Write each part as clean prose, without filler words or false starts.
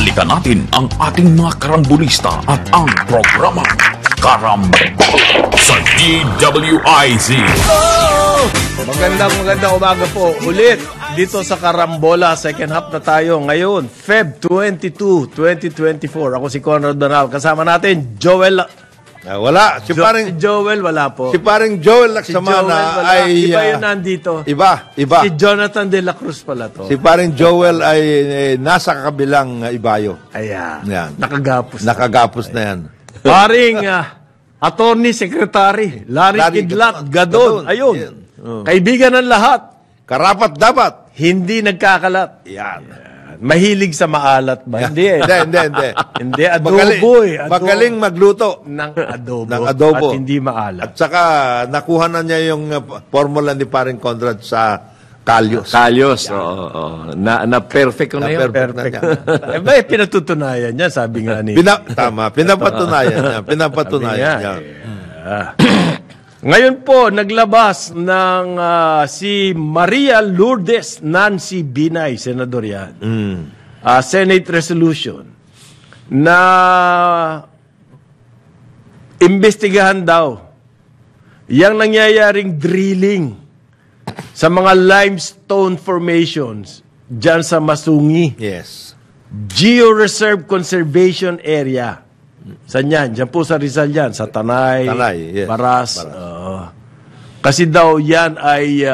balikan natin ang ating mga karambulista at ang programang Karambola sa DWIZ. Magandang umaga po ulit dito sa Karambola. Second half na tayo ngayon, Feb 22, 2024. Ako si Conrad Donal. Kasama natin, Joel. Wala. Si paring Joel, wala po. Si paring Joel Laksamana ay... Iba yun nandito. Iba. Si Jonathan De La Cruz pala to. Si paring Joel ay nasa kabilang ibayo. Ayan. Yan. Nakagapos na yan. Paring Attorney Secretary Larry Kidlat Gadon. Ayun. Yan. Kaibigan ng lahat. Karapat dapat. Hindi nagkakalat. Yan. Mahilig sa maalat ba? Hindi eh. Hindi. Hindi, adobo eh. Magaling magluto. Ng adobo. At hindi maalat. At saka, nakuha na niya yung formula ni paring Conrad sa Kalyos. Oo. Na perfect ko na yun. Perfect. May pinatutunayan niya, sabi nga ni... Tama, pinapatunayan niya. Ngayon po, naglabas ng si Maria Lourdes Nancy Binay, senador yan, Senate resolution, na imbestigahan daw yung nangyayaring drilling sa mga limestone formations dyan sa Masungi. Yes. Geo-Reserve Conservation Area. Saan yan? Diyan po sa Rizal yan. Sa Tanay, yes. Baras. Kasi daw yan ay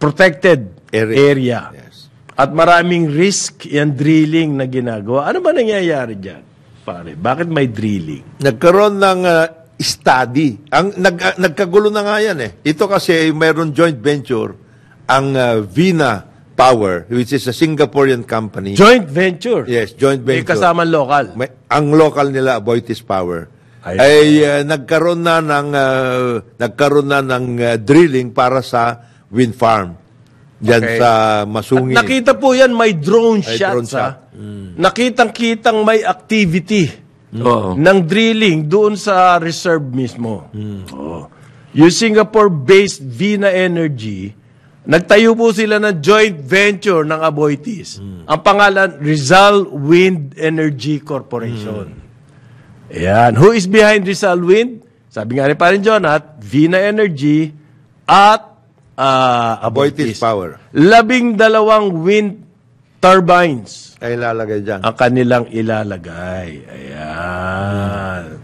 protected area. Yes. At maraming risk yung drilling na ginagawa. Ano ba nangyayari dyan, pare? Bakit may drilling? Nagkaroon ng study. Nagkagulo na nga yan eh. Ito kasi mayroon joint venture ang Vina Power, which is a Singaporean company. Joint venture? Yes, joint venture. May kasamang local? Ang local nila, Aboitiz Power, ay nagkaroon na ng drilling para sa wind farm. Diyan sa Masungi. At nakita po yan, may drone shots. Nakitang-kitang may activity ng drilling doon sa reserve mismo. Yung Singapore-based Vina Energy, nagtayo po sila ng joint venture ng Aboitiz. Ang pangalan, Rizal Wind Energy Corporation. Ayan. Who is behind Rizal Wind? Sabi nga ni parin Jonat, Vina Energy at Aboitiz Power. 12 wind turbines ay ilalagay dyan. ang kanilang ilalagay. Ayan.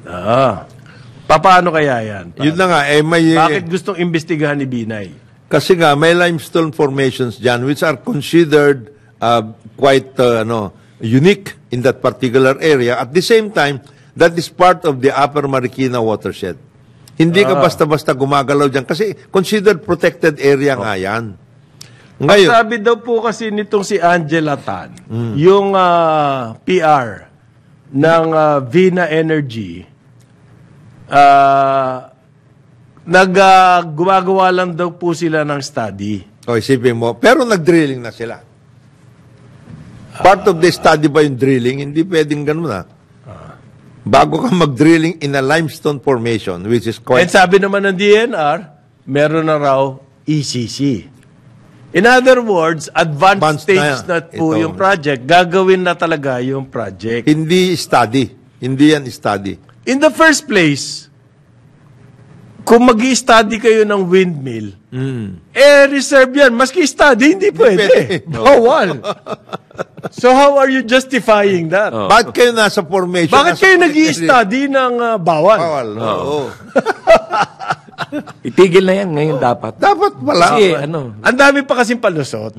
Paano kaya yan? Yun na nga, Bakit gustong imbestigahan ni Binay? Kasi nga, may limestone formations dyan which are considered quite unique in that particular area. At the same time, that is part of the Upper Marikina watershed. Hindi ka basta-basta gumagalaw dyan kasi considered protected area nga yan. Ngayon, ang sabi daw po kasi nitong si Angela Tan, yung PR ng Vina Energy, gumagawa lang daw po sila ng study. Isipin mo. Pero nag-drilling na sila. Part of the study ba yung drilling? Hindi pwedeng ganun Bago ka mag-drilling in a limestone formation, which is quite... And sabi naman ng DNR, meron na raw ECC. In other words, advanced stage na po yung project. Gagawin na talaga yung project. Hindi study. Hindi yan study. In the first place, kung mag-i-study kayo ng windmill, reserve yan. Maski study, hindi pwede. Bawal. So how are you justifying that? Bakit kayo nasa formation? Bakit kayo nag-i-study ng bawal? Bawal, oo. Itigil na yan ngayon dapat. Dapat pala. Kasi ang dami pa kasing palusot.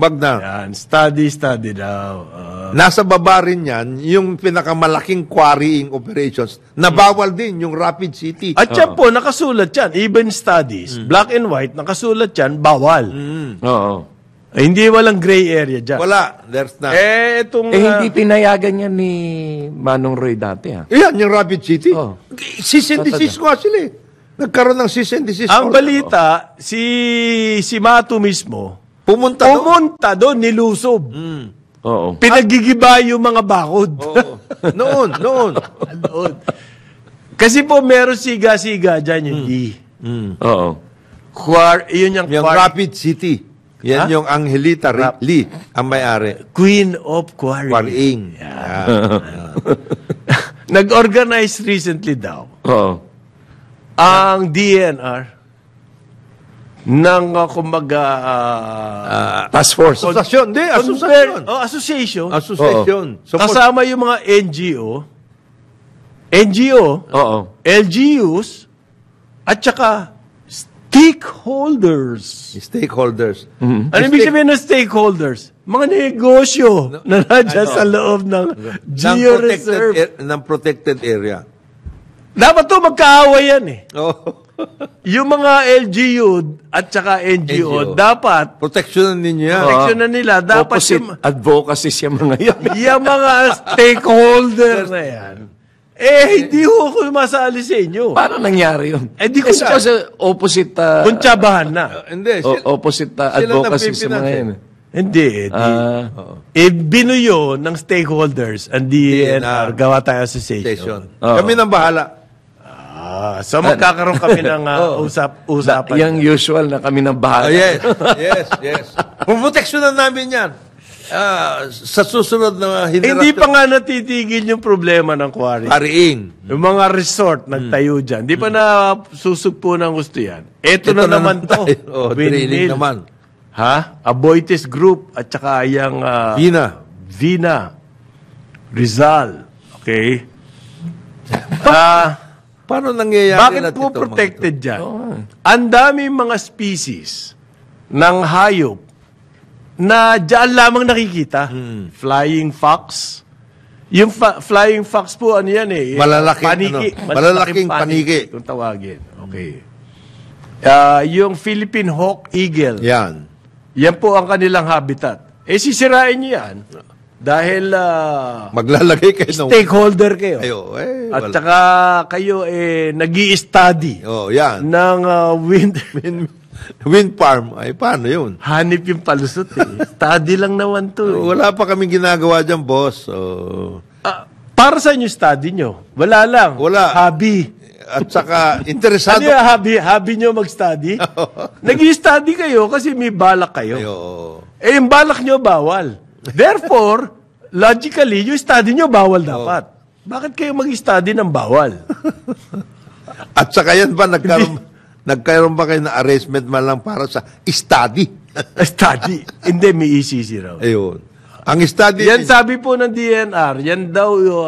Wag na. Yan, study daw. Nasa baba rin yan, yung pinakamalaking quarrying operations, na bawal din yung Rapid City. At yan po, nakasulat yan. Even studies, black and white, nakasulat yan, bawal. Hindi walang gray area dyan. Wala. There's not. Hindi pinayagan yan ni Manong Roy dati. Yan, yung Rapid City. Cease and desist ko sila eh. Nagkaroon ng cease and desist. Ang balita, si Mato mismo, pumunta doon, nilusob. Pinagigiba yung mga bakod. Noon. Kasi po meron siga-siga dyan yung D. Oo. Yun yung Rapid City. Yan yung Angelita Lee, ang may-ari. Queen of Quarrying. Quarrying. Nag-organize recently daw Oo. ang DNR ng kumbaga Task force. Asosasyon. Hindi, asosasyon. association. Asosasyon. Kasama yung mga NGO, Oo. LGUs, at saka stakeholders. Stakeholders. Ano ibig sabihin ng stakeholders? Mga negosyo na nandiyan sa loob ng geo-reserve. Ng protected area. Dapat to magkaaway yan eh. Oh. Yung mga LGU at saka NGO, dapat Protection ninyo yan. proteksyonan nila. Dapat Opposite advocacies yung mga yan. yung mga stakeholder na yan, hindi ko masali sa inyo. Paano nangyari yun? Di ko Kasi opposite Kuntsabahan na. Hindi. opposite advocacies yung mga yan. Hindi. Binuyo ng stakeholders ang DNR, gawa tayo association. Kami nang bahala. So magkakaroon kami ng usapan. Yung usual na kami ng bahala. Yes. Puproteksyonan namin yan. Sa susunod na Hindi pa nga natitigil yung problema ng quarry. Quarrying. Yung mga resort nagtayo dyan. Hindi pa na susugpo ng gusto yan. Ito na naman to. Drilling naman. Aboitiz Group at saka yung Vina. Rizal. Okay? Paano nangyayari Bakit po protected dyan? Ang dami mga species ng hayop na dyan lamang nakikita. Flying fox. Yung flying fox po, ano yan eh? Malalaking paniki. Kung tawagin. Okay. Yung Philippine Hawk Eagle. Yan. Yan po ang kanilang habitat. Sisirain nyo yan dahil maglalagay kayo ng stakeholder kayo. At wala. saka kayo nag-i-study yan. ng wind farm. Ay, paano yun? hanip yung palusot eh. Study lang naman to. Wala pa kaming ginagawa dyan, boss. Para sa inyo study nyo? Wala lang. Wala. Hobby. At saka, interesado. Ano yung hobby nyo mag-study? Nag-i-study kayo kasi may balak kayo. Yung balak nyo bawal. Therefore, logically, yung study nyo bawal dapat. Bakit kayo mag-study ng bawal? At saka yan ba, nagkaroon ba kayo na arrangement man lang para sa study? Study? Hindi, may ECC raw. Ayun. Ang study... Yan sabi po ng DNR, yan daw yung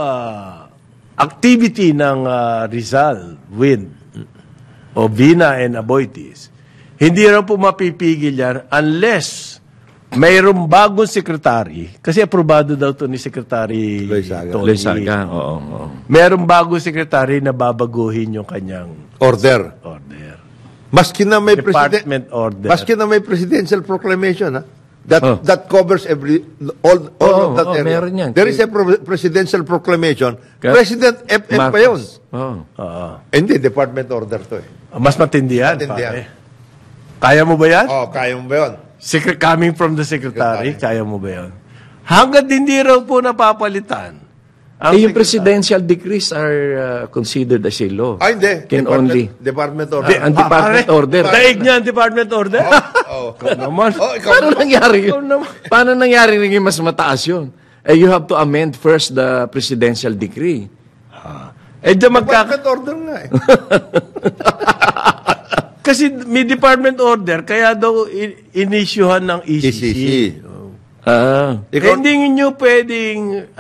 activity ng Rizal, Wind, o Vina and Aboitiz. Hindi raw po mapipigil yan unless mayroong bagong sekretary, kasi aprobado daw to ni Secretary Tony. Oo. Mayroong bagong sekretary na babaguhin yung kanyang order. Maski na may Department order. Maski na may presidential proclamation, that covers all of that area. Meron yan. There is a presidential proclamation. President FF pa yun. Hindi, department order to eh. Mas matindi yan. Kaya mo ba yan? Kaya mo ba yun? Coming from the secretary, kaya mo ba yan? Hanggat hindi raw po napapalitan. Yung presidential decrees are considered as a law. Hindi. Department order. Ang department order. Daig niya ang department order? Ikaw naman. Paano nangyari yun? Paano nangyari rin mas mataas yun? You have to amend first the presidential decree. Department order nga eh. Kasi may department order, kaya daw inisyuhan ng ECC. Hindi nyo pwedeng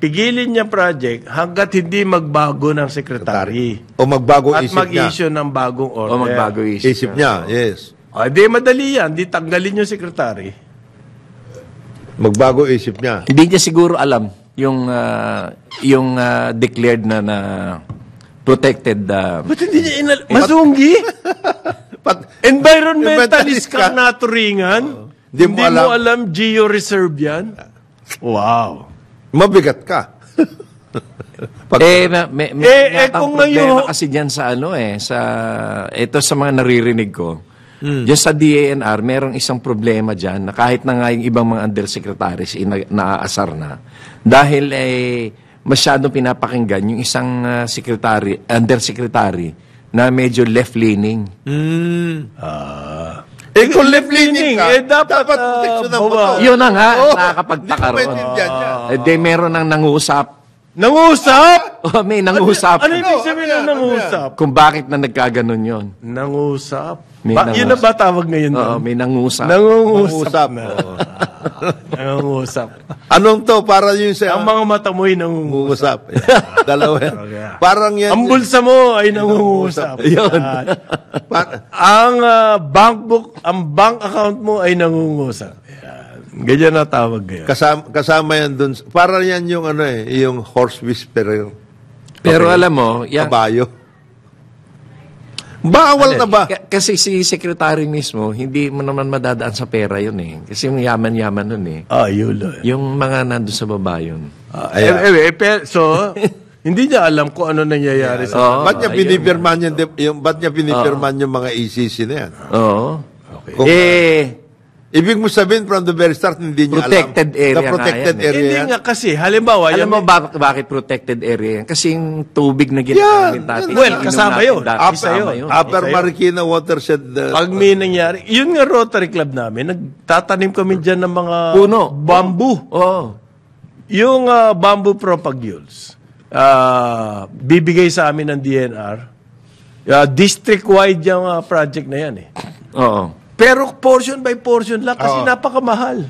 pigilin niya project hanggat hindi magbago ng sekretary. O magbago at isip niya. At mag-issue ng bagong order. O magbago isip niya. Yes. Di madali yan. Di tanggalin yung sekretary. Magbago isip niya. Hindi niya siguro alam yung declared na protected. Ba't hindi niya masunggi? Environmentalist ka na turingan? Hindi mo alam geo-reserve yan? Wow. Mabigat ka. Kung ngayon kasi diyan sa ito sa mga naririnig ko. Diyan sa DANR, merong isang problema diyan na kahit na nga yung ibang mga undersecretaries naaasar na dahil masyadong pinapakinggan yung isang undersecretary na medyo left-leaning. kung left-leaning ka, dapat proteksyonan mo to. Yun na nga, Oo. nakakapagtaka Hindi ko ron. maintindihan yan. Meron nang nangusap. Nangusap? May nangusap. Ano ibig sabihin ng nangusap? Kung bakit na nagkaganon yon. Nangusap? May Yun na ba tawag ngayon? Oo, may nangusap. Nangungusap. Oo. Nangungusap. Anong to? Para yung sa... Ang mga mata mo'y nangungusap. Ngusap. Dalawa yan. Parang yan. Ang bulsa mo ay nangungusap. Yun. Ang ang bank account mo ay nangungusap. Yan. Ganyan na tawag ngayon. Kasama yan dun. Para yan yung yung horse whisperer. Pero alam mo, yan, Kabayo. Bawal na ba? Kasi si secretary mismo, hindi mo naman madadaan sa pera yun eh. Kasi yung yaman-yaman nun eh. Yun. Yung mga nandun sa baba yun. So, hindi niya alam kung ano nangyayari sa... Ba't niya pinipirman yung mga ECC na yan? Oo. Okay. Kung, ibig mo sabihin from the very start, hindi niya Protected alam. area The protected nga yan, area Hindi yan. nga kasi, halimbawa... Alam mo bakit protected area yan? Kasi yung tubig na ginagamit natin. Well, kasama yun. Upper, yun. Upper Marikina Watershed. Pag may nangyari, yun nga Rotary Club namin, nagtatanim kami dyan ng mga Puno. bamboo. Oo. Yung bamboo propagules, bibigay sa amin ng DNR. District-wide yung project na yan eh. Oo. Pero portion by portion lang kasi napakamahal.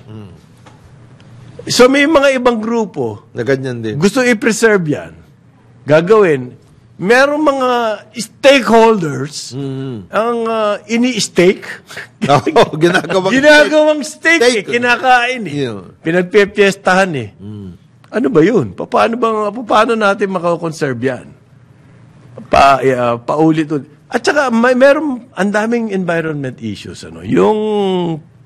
So may mga ibang grupo, Na ganyan din. gusto i-preserve yan. Gagawin. Merong mga stakeholders ang ini-stake. Ginagawang steak. Kinakain eh. Yeah. Pinagpipiestahan eh. Ano ba yun? Paano natin makakonserve yan? Paulit-ulit. At saka meron ang daming environment issues. Yung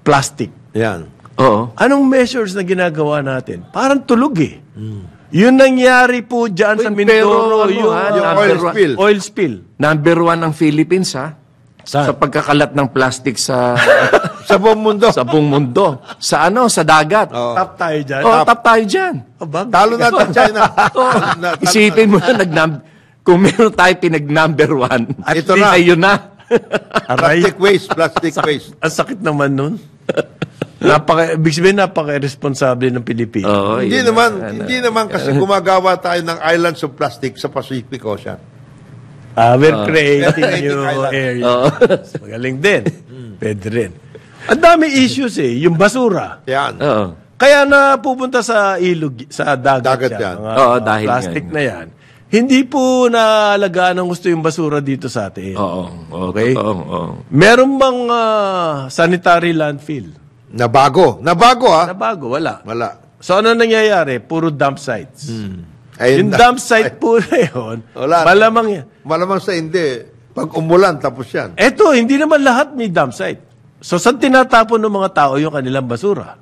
plastic. Yan. Oo. Anong measures na ginagawa natin? Parang tulog eh. Yun nangyari po dyan sa Mindoro. Yung Oil spill. Number 1 ang Philippines, ha? Sa pagkakalat ng plastic sa Sa buong mundo. sa buong mundo. Sa dagat. Top tayo dyan. Top tayo dyan. Talo natin China. Isipin mo na kung meron tayo pinag-number 1, at Ito least na. ayun na. Aray. Plastic waste. Ang sakit naman nun. Ibig sabihin, napaka-irresponsable ng Pilipinas. Oo, Hindi yun naman kasi gumagawa tayo ng islands of plastic sa Pacific Ocean. We're creating Creating new island. areas. Magaling din. Pwede rin. Ang dami issues eh. Yung basura. Yan. Oo. Kaya na pupunta sa ilog, sa dagat, Dagat yan. Mga Oo, dahil plastic yan. na yan. Hindi po naalagaan ng gusto yung basura dito sa atin. Oo. Okay? Oo. Meron bang sanitary landfill? Nabago, Na ha? bago? Wala. Wala. So ano nangyayari? Puro dump sites. Ayun Yung dump site po na yun, Wala. malamang yan. Malamang sa hindi. Pag umulan, tapos yan. Eto, hindi naman lahat may dump site. So saan tinatapon ng mga tao yung kanilang basura?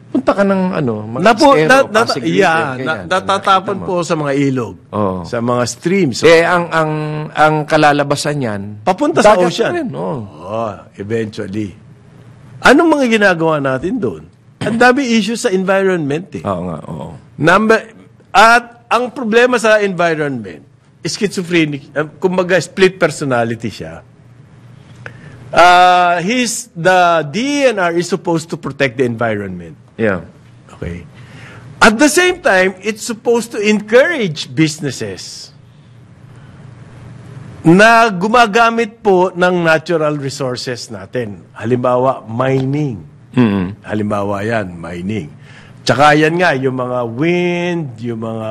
Punta ka ng mga Iskero, Pasig River, ganyan. Natatapon po sa mga ilog, Oo. sa mga streams. So, ang kalalabasan yan, papunta sa dagat ocean. rin, oo. Eventually. Anong mga ginagawa natin doon? Ang dami issues sa environment eh. Oo nga, oo. At ang problema sa environment, schizophrenic, kumbaga split personality siya. The DNR is supposed to protect the environment. Yeah. Okay. At the same time, it's supposed to encourage businesses na gumagamit po ng natural resources natin. Halimbawa, mining. Halimbawa yan, mining. Tsaka yan nga, yung mga wind, yung mga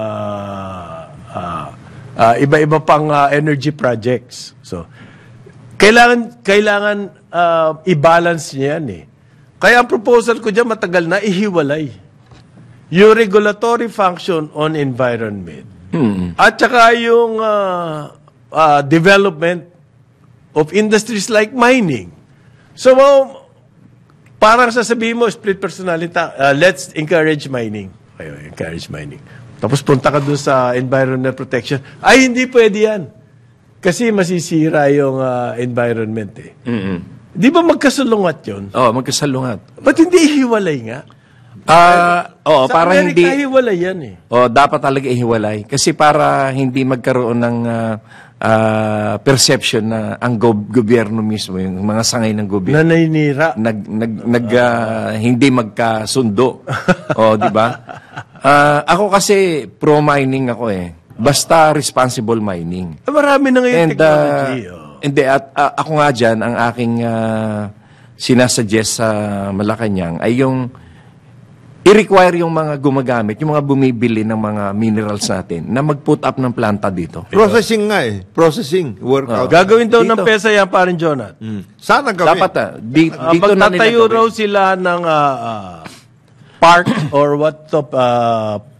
iba-iba pang energy projects. So, kailangan i-balance niya yan eh. Kaya ang proposal ko dyan, matagal na, ihiwalay. Yung regulatory function on environment. At saka yung development of industries like mining. So, parang sasabihin mo, split personality, let's encourage mining. Okay, encourage mining. Tapos punta ka dun sa environmental protection. Ay, hindi pwede yan. Kasi masisira yung environment eh. Di ba magkasalungat yun? Oo, magkasalungat. Ba't hindi ihiwalay nga? Oo, Sa para Amerika, hindi... hiwalay yan eh. dapat talaga ihiwalay. Kasi para hindi magkaroon ng perception na ang gobyerno mismo, yung mga sangay ng gobyerno, Naninira. hindi magkasundo. O, di ba? Ako kasi pro-mining ako eh. Basta responsible mining. Marami na ngayon technology. Hindi, at ako nga dyan, ang aking sinasuggest sa Malacanang ay yung i-require yung mga gumagamit, yung mga bumibili ng mga minerals natin na mag-put up ng planta dito. Processing nga eh. Processing. Workout. Gagawin daw ng Dito. PESA yan, parin Jonat. Sana gawin. Dapat dito na nila Magtatayo gawin. raw sila ng park or what to,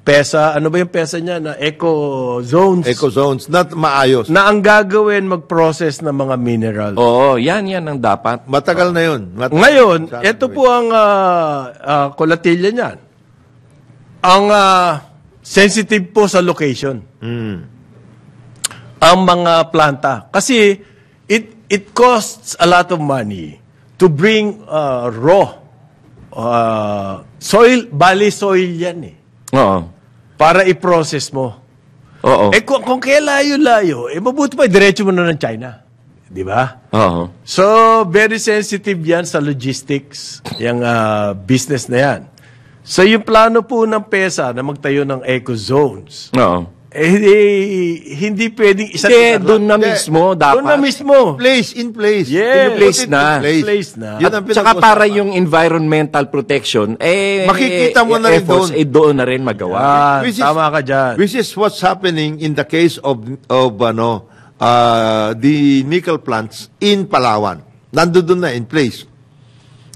PESA, ano ba yung PESA niya? Na eco zones. Eco zones. Not maayos. Na ang gagawin mag-process ng mga minerals. Oo, yan ang dapat. Matagal na yun. Ngayon, Sana ito gawin. po ang kolatilya niyan. Ang sensitive po sa location. Ang mga planta. Kasi it costs a lot of money to bring raw soil, bali soil yan eh. Oo. Para i-process mo. Oo. Kung kaya layo-layo, mabuti pa, diretso mo na ng China. Di ba? Oo. So, very sensitive yan sa logistics, yung business na yan. So, yung plano po ng PESA na magtayo ng eco zones, Oo. hindi pwedeng isa't Hindi, isa doon na lang. mismo dapat. Doon na mismo. In place. Yes. In Place put it na. in Place na. Yun ang Tsaka pinag-usapan. para yung environmental protection, Makikita mo na rin efforts, doon. doon na rin magawa. Which is- Tama ka dyan. Which is what's happening in the case of the nickel plants in Palawan. Nandoon na in place.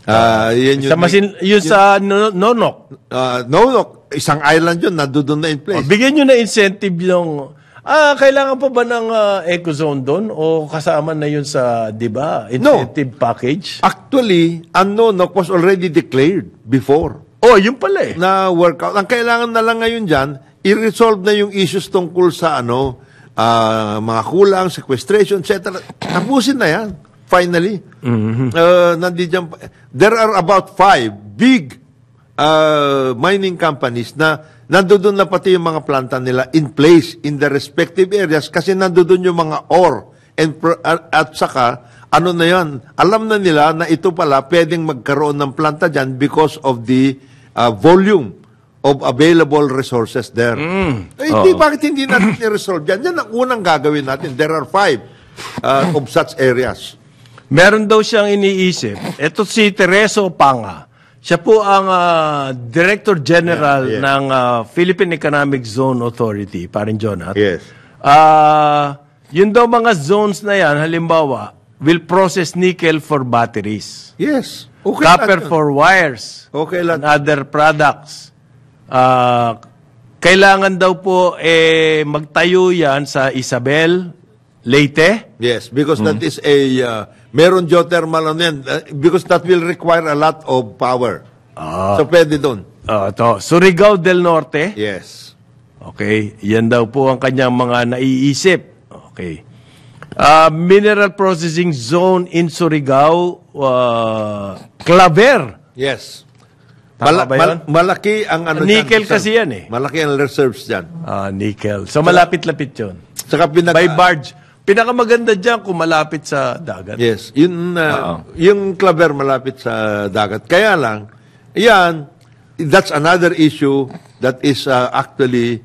Yan Sa yun sa Nonok. Nonok, isang island yun, nandoon na in place. Bigyan nyo na incentive yung... kailangan pa ba ng eco zone doon? O kasama na yun sa, di ba, incentive package? Actually, ang Nonok was already declared before Oh, yun pala eh. na workout. Ang kailangan na lang ngayon dyan, i-resolve na yung issues tungkol sa mga kulang, sequestration, etc. Tapusin na yan. Finally. Nandiyan there are about 5 big mining companies na nandoon na pati yung mga planta nila in place in the respective areas kasi nandoon yung mga ore at saka ano na yan, alam na nila na ito pala pwedeng magkaroon ng planta dyan because of the volume of available resources there. Bakit hindi natin i-resolve yan? Yan ang unang gagawin natin. There are 5 of such areas. Meron daw siyang iniisip. Ito si Tereso Panga. Siya po ang Director General ng Philippine Economic Zone Authority, parin Jonat. Yes. Yun daw mga zones na yan, halimbawa, will process nickel for batteries. Yes. Okay Copper lang yun. for wires. Okay lang. And other products. Kailangan daw po magtayo yan sa Isabel, Leyte. Yes, because that is meron geothermal ano yan, because that will require a lot of power. So, pwede doon. Surigao del Norte. Yes. Okay, yan daw po ang kanyang mga naiisip. Okay. Mineral Processing Zone in Surigao, Claver. Yes. Tama ba yun? Malaki ang ano Nickel dyan, kasi yan eh. Malaki ang reserves dyan. Nickel. So malapit-lapit yun. Saka By barge. Pinakamaganda dyan kung malapit sa dagat. Yes, yung Claver malapit sa dagat. Kaya lang, yan, that's another issue that is actually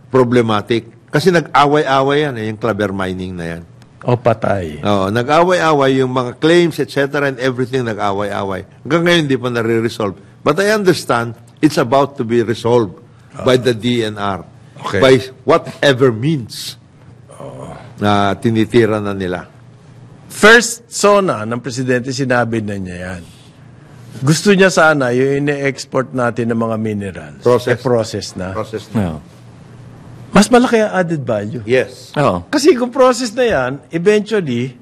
problematic. Kasi nag-away-away yan, yung Claver mining na yan. O patay. Oo, nag-away-away yung mga claims, etc. and everything nag-away-away. Hanggang ngayon, hindi pa nare-resolve. But I understand, it's about to be resolved by the DNR. Okay. By whatever means na tinitira na nila. First SONA ng presidente, sinabi na niya yan. Gusto niya sana yung ine-export natin ng mga minerals. Process na. Process na. Mas malaki ang added value. Yes. Oo. Kasi kung process na yan, eventually,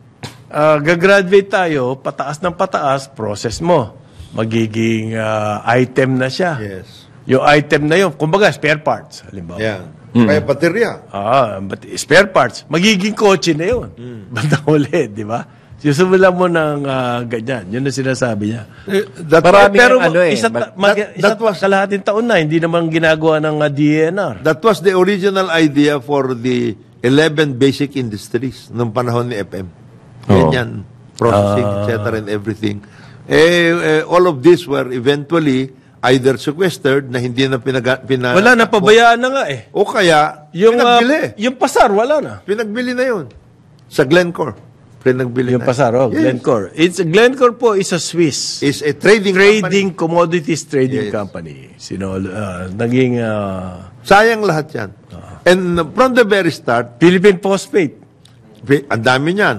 gagraduate tayo, pataas ng pataas, process mo. Magiging item na siya. Yes. Yung item na yun, kumbaga spare parts, halimbawa. Yeah. Kaya baterya. But spare parts, magiging kotse na yun. Bandang ulit, di ba? Susubulan mo ng ganyan. Yun ang sinasabi niya. Pero isa't kalahating taon na, hindi naman ginagawa ng DNR. That was the original idea for the 11 basic industries nung panahon ni FM. Ganyan, processing, etc. and everything. All of these were eventually either sequestered na hindi na Wala na, pabayaan na nga eh. o kaya Yung yung pasar, wala na. Pinagbili na yun. Sa Glencore. Pinagbili Yung na. pasar, Yes. Glencore. Glencore po is a Swiss. Is a trading company. Commodities trading Yes. company. Naging Sayang lahat yan. And from the very start, Philippine Phosphate. ang dami niyan.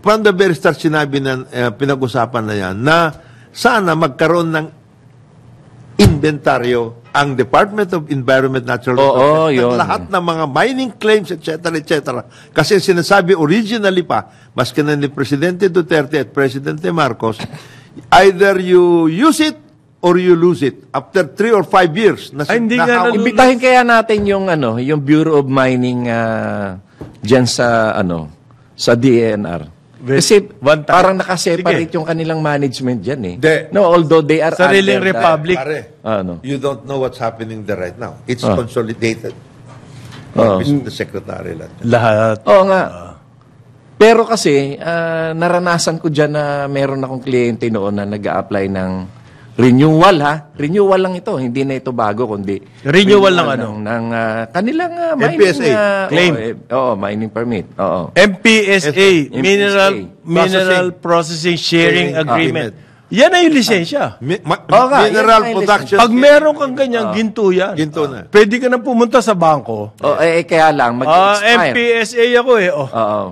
From the very start, sinabi na, pinag-usapan na yan, na sana magkaroon ng inventaryo ang Department of Environment, Natural Resources, yun. lahat ng mga mining claims, etc., etc. Kasi sinasabi originally pa, maski na ni Presidente Duterte at Presidente Marcos, either you use it or you lose it. After 3 or 5 years, Hindi nga Imbitahin kaya natin yung yung Bureau of Mining diyan sa sa DENR. Kasi one time. parang nakaseparate Sige. yung kanilang management diyan eh. Hindi. No, although they are Sariling under the- republic. Pare, You you don't know what's happening there right now. It's consolidated. The secretary lang. Lahat. Oo nga. Pero kasi, naranasan ko dyan na meron akong kliyente noon na nag-a-apply ng renewal, ha? Renewal lang ito. Hindi na ito bago, kundi... Renewal ng ano? Ng kanilang mining... MPSA, claim. Mining permit. Oo. MPSA, MPSA. Mineral Processing Sharing Sharing Agreement. Agreement. Yan ay yung lisensya. Mineral yan, production. Pag meron kang ganyan, ginto yan. Ginto na. Pwede ka na pumunta sa bangko. Kaya lang, mag-expire. MPSA ako eh. Oo.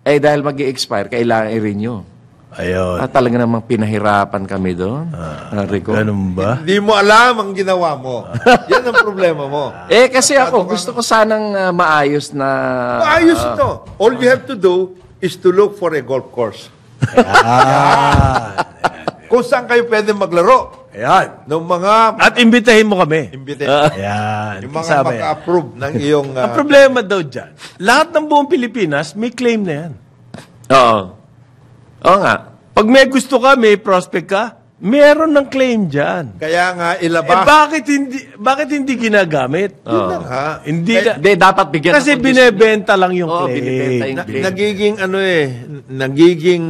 Dahil mag-expire, kailangan i-renew. Ayun. Talaga namang pinahirapan kami doon. Rico. Ganun ba? Hindi mo alam ang ginawa mo. Yan ang problema mo. Kasi ako, gusto ko sanang maayos na... Ayos ito. All you have to do is to look for a golf course. Kung saan kayo pwede maglaro. Ayan. Ng mga At imbitahin mo kami. Ayan. yung mga Kasama yan. maka-approve ng iyong... Ang problema daw dyan, lahat ng buong Pilipinas, may claim na yan. Oo. Oo nga. Pag may gusto ka, may prospect ka, meron ng claim dyan. kaya nga ilabas. Bakit hindi ginagamit? Yun na nga. Hindi na, Hindi, dapat bigyan kasi ng binebenta lang yung Oo, claim. binibenta yung claim. Nagiging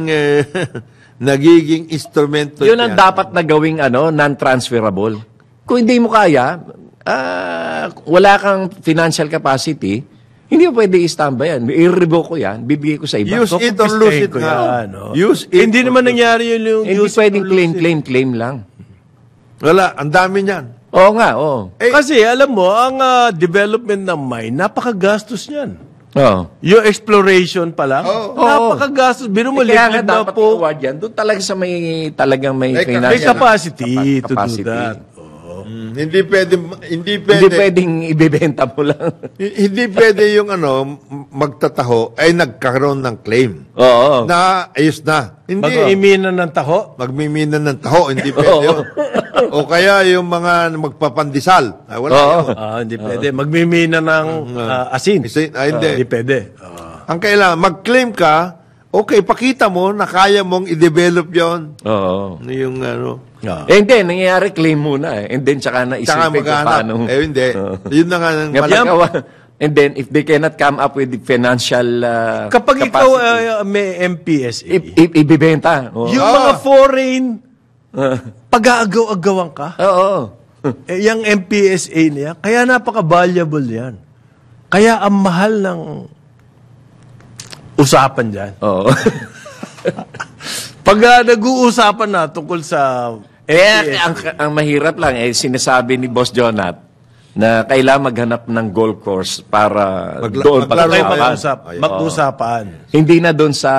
nagiging instrumento. Yun ang yan. dapat na gawing non-transferable. Kung hindi mo kaya, wala kang financial capacity, hindi mo pwede i-stamba yan. I-revoke ko yan, bibigay ko sa iba. Use it or lose it Ko nga. yan, no? Use it. Hindi naman nangyari yung Hindi use pwedeng or lose it. claim lang. Wala, ang dami niyan. Oo nga, oo. Kasi alam mo, ang development ng mine, napakagastos niyan. Oo. Yung exploration pa lang, napakagastos. Biro mo, Kaya nga liquid na dapat po. i-award yan. Doon talaga sa talagang may May May financial capacity to do capacity. that. Hindi pwede Hindi pwedeng ibebenta mo lang. hindi pwede yung magtataho ay nagkaroon ng claim. Oo. Na ayos na. Hindi. Mag-iminan ng taho. Magmimina ng taho, hindi pwede yun. O kaya yung mga magpapandisal. Wala yun. Hindi pwede. Magmimina ng asin. Hindi. Hindi pwede. Ang kailangan, mag-claim ka, okay, pakita mo na kaya mong i-develop yon. Oo. Yung Hindi, nangyayari claim muna eh. And then, tsaka tsaka naisipin kung maghanap. paano. Hindi. Yun na nga. And then, if they cannot come up with the financial Kapag ikaw may MPSA, ibibenta. Oo. yung mga foreign, pag-aagaw-agawan ka, Oo. yung MPSA niya, kaya napaka-valuable yan. Kaya ang mahal ng usapan dyan. Oo. Pag nag-uusapan na tungkol sa MPSA, ang mahirap lang, sinasabi ni Boss Jonat na kailangan maghanap ng golf course para doon maglaro kayo pag-usapan. mag-usapan. Hindi na doon sa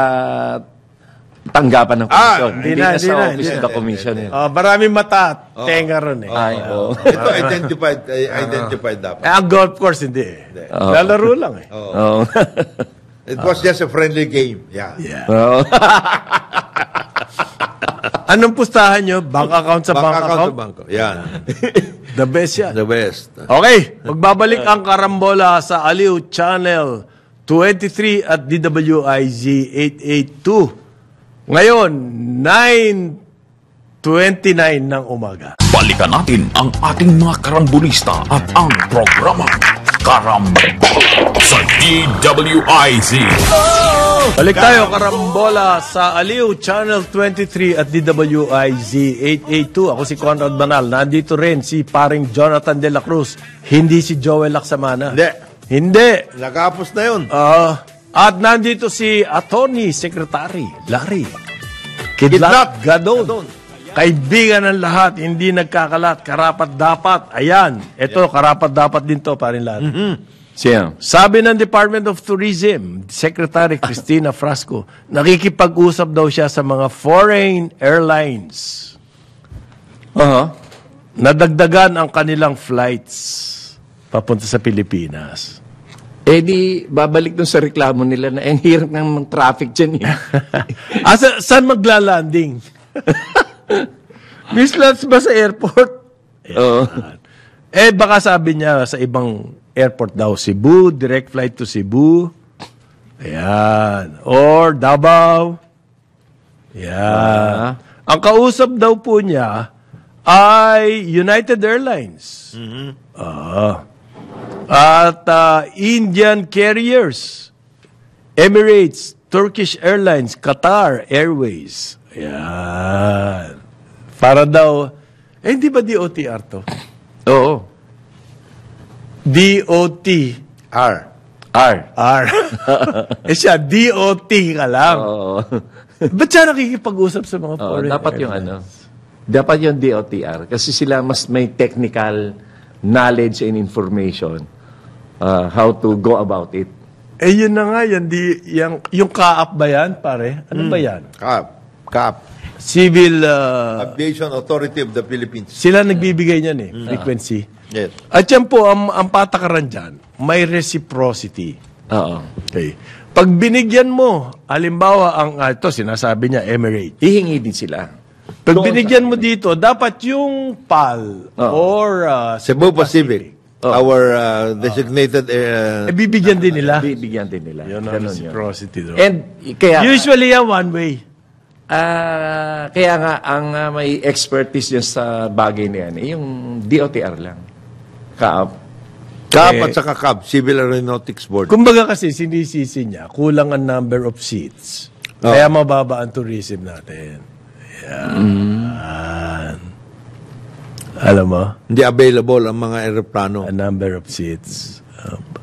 tanggapan ng komisyon. hindi na, sa hindi office na. of the commission. Maraming mata at tenga ron eh. Ay, oo. Ito, identified dapat. Ang golf course, hindi eh. Lalaro lang eh. Oo. It was just a friendly game. Yeah. Oo. Anong pustahan nyo? Bank account sa bank account? sa bangko. Yan. The best yan. The best. Okay, magbabalik ang karambola sa Aliw Channel 23 at DWIZ 882. Ngayon, 9:29 ng umaga. Balikan natin ang ating mga karambulista at ang programa Karambola sa DWIZ. Balik tayo, karambola sa Aliw, Channel 23 at DWIZ 882. Ako si Conrad Banal. Nandito rin si paring Jonathan De La Cruz. Hindi si Joel Lacsamana. Hindi. Nakapos na yun. At nandito si Attorney Secretary Larry Kidlat Gadon. Kaibigan ng lahat, hindi nagkakalat, karapat-dapat. Ayan, ito, karapat-dapat din to, parin Larry. Siya. Sabi ng Department of Tourism, Secretary Cristina Frasco, nakikipag-usap daw siya sa mga foreign airlines. Nadagdagan ang kanilang flights papunta sa Pilipinas. Eh di, babalik dun sa reklamo nila na ang hirap ng traffic dyan eh. Saan maglalanding? Mislands ba sa airport? Oo. Baka sabi niya sa ibang airport daw, Cebu, direct flight to Cebu. Ayan. Or Davao. Ayan. Ang kausap daw po niya ay United Airlines. At Indian carriers. Emirates, Turkish Airlines, Qatar Airways. Ayan. Para daw, hindi ba DOTR to? Oo. DOTR. R. Siya, DOT ka lang. Oo. Ba't siya nakikipag-usap sa mga foreign dapat yung airlines? dapat yung DOTR kasi sila mas may technical knowledge and information how to go about it. Yun na nga, yung CAAP ba yan, pare? Ano ba yan? CAAP. Civil... Aviation Authority of the Philippines. Sila nagbibigay niyan frequency. Yes. At yan po, ang patakaran dyan, may reciprocity. Oo. Okay. Pag binigyan mo, halimbawa, ito sinasabi niya, Emirates. Hihingi din sila. Pag binigyan mo dito, dapat yung PAL or Cebu Pacific. Our designated... bibigyan din nila. Bibigyan din nila. Yun ang reciprocity. And kaya... Usually yan, one way. Kaya nga, ang may expertise dyan sa bagay na yan, yung DOTR lang. CAAP. CAAP at saka CAAP, Civil Aeronautics Board. Kumbaga kasi, sinisisi niya, kulang ang number of seats. Kaya mababa ang tourism natin. Yan. Alam mo? Hindi available ang mga aeroplano. A number of seats.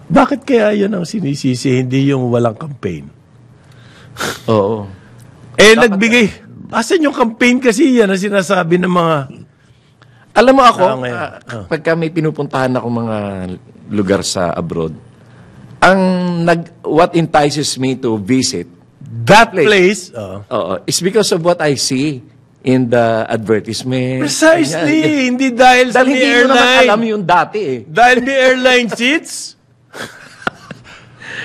Bakit kaya yun ang sinisisi, hindi yung walang campaign? Oo. Nagbigay. Asan yung campaign kasi yan na sinasabi ng mga... Alam mo ako, pagka may pinupuntahan ako mga lugar sa abroad, what entices me to visit that place is because of what I see in the advertisement. Precisely. Hindi dahil sa may hindi airline. Hindi mo naman alam yung dati eh. Dahil may airline seats?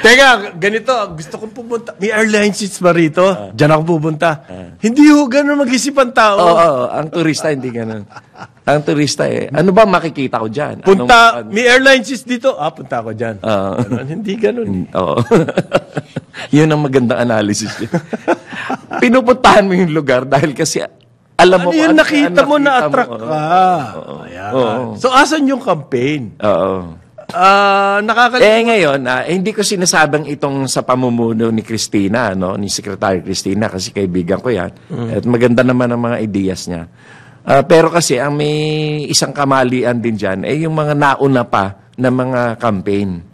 Teka, ganito, gusto kong pupunta. May airline seats ba rito? Diyan ako pupunta. Hindi ho ganun mag-isip ang tao. Oo, ang turista hindi ganun. Ang turista ano ba makikita ko dyan? May airline seats dito? Punta ako dyan. Hindi ganun. Oo. Yun ang magandang analysis. Pinupuntahan mo yung lugar dahil kasi alam mo yung nakita mo na attract ka. So, asan yung campaign? Oo. Ngayon, hindi ko sinasabang itong sa pamumuno ni Cristina, ni Secretary Cristina, kasi kaibigan ko yan. At maganda naman ang mga ideas niya. Pero kasi, ang may isang kamalian din dyan, yung mga nauna pa na mga campaign,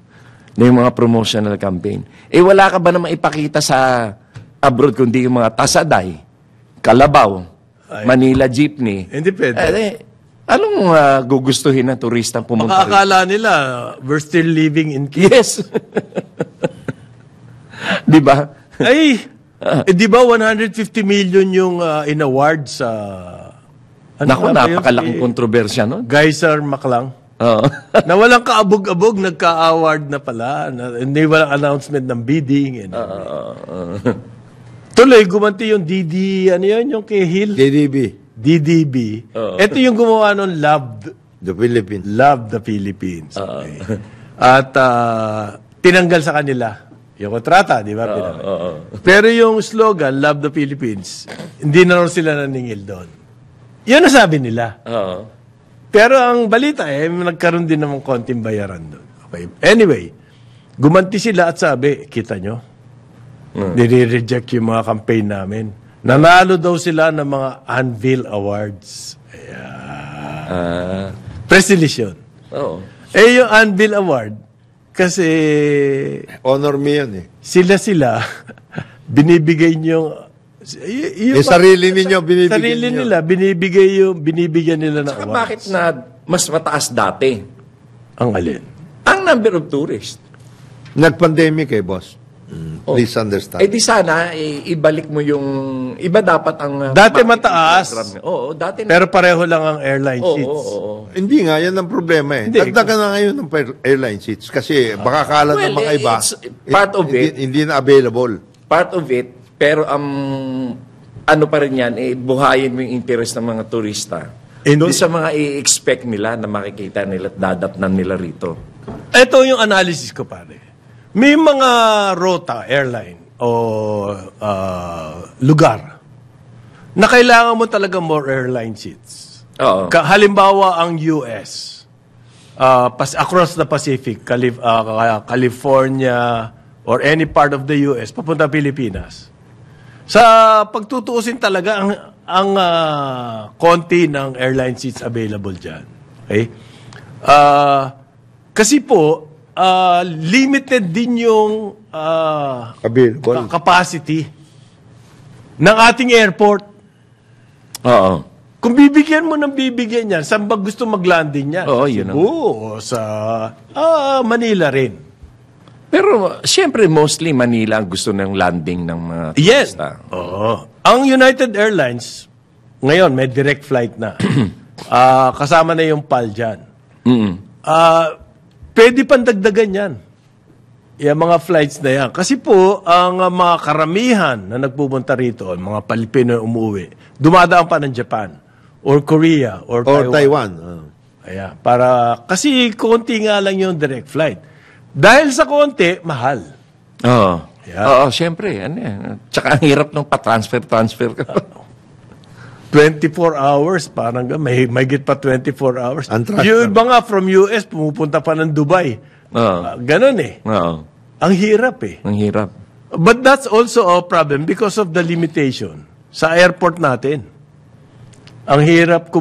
yung mga promotional campaign. Wala ka ba namang ipakita sa abroad kundi yung mga Tasaday, Kalabaw, Manila Jeepney? Hindi pwede. Anong gugustuhin ng turista pumunta rin? Akala nila, we're still living in Yes. Di ba? Di ba 150 million yung in-award sa... Naku, napakalaking kontrobersya nun. Geyser Maklang. Na walang kaabog-abog, nagka-award na pala. Hindi walang announcement ng bidding. Tuloy, gumanti yung yung kay Hill. DDB. Ito yung gumawa ng Love the Philippines. Love the Philippines. Okay. At tinanggal sa kanila yung kontrata, di ba? Pero yung slogan, Love the Philippines, hindi na rin sila naningil doon. Yun ang sabi nila. Pero ang balita nagkaroon din ng konting bayaran doon. Okay. Anyway, gumanti sila at sabi, kita nyo, nire-reject yung mga campaign namin. Nanalo daw sila ng mga Anvil Awards. Press release yun. Oo. Yung Anvil Award, kasi Honor me yan eh. sila, binibigay nyo, Sarili ninyo, binibigyan sarili nyo. nila, binibigyan nila ng Saka awards. bakit na mas mataas dati? Ang alin? Ang number of tourists. Nag-pandemic eh, boss. Please understand. Eh di sana, ibalik mo yung... Iba dapat ang... Dati marketing mataas. program niya. Oo, dati... Pero pareho lang ang airline Oo, seats. oo. Hindi nga, yan ang problema eh. Hindi. Dagdagan na ngayon ng airline seats kasi baka kala ng mga iba, it's part of it. Hindi na available. Part of it, pero ano pa rin yan, buhayin mo yung interest ng mga turista. Doon sa mga i-expect nila na makikita nila at dadatnan nila rito. Ito yung analysis ko, pare. May mga rota, airline, o lugar na kailangan mo talaga more airline seats. Oo. Halimbawa, ang US, across the Pacific, California, or any part of the US, papunta Pilipinas. Sa pagtutuusin talaga, ang konti ng airline seats available dyan. Okay? Kasi po, limited din yung Available. capacity ng ating airport. Oo. Kung bibigyan mo ng bibigyan yan, saan ba gusto mag-landing yan? Oo, yun ang- Cebu o sa Manila rin. Pero, siyempre, mostly Manila ang gusto ng landing ng mga Yes. turista. Oo. Ang United Airlines, ngayon, may direct flight na. Kasama na yung PAL dyan. Pwede pang dagdagan yan. Yung mga flights na yan. Kasi po, ang mga karamihan na nagpupunta rito, mga Pilipino na umuwi, dumadaan pa ng Japan, or Korea, or Taiwan. Ayan, kasi konti nga lang yung direct flight. Dahil sa konti, mahal. Oo. Yeah. Oo, siyempre. Ano yan. Tsaka ang hirap ng pa-transfer ka. 24 hours, parang may git pa 24 hours. Ang transfer. Yung iba nga from US, pumupunta pa ng Dubai. Oo. Ganon eh. Oo. Ang hirap eh. Ang hirap. But that's also a problem because of the limitation sa airport natin. Ang hirap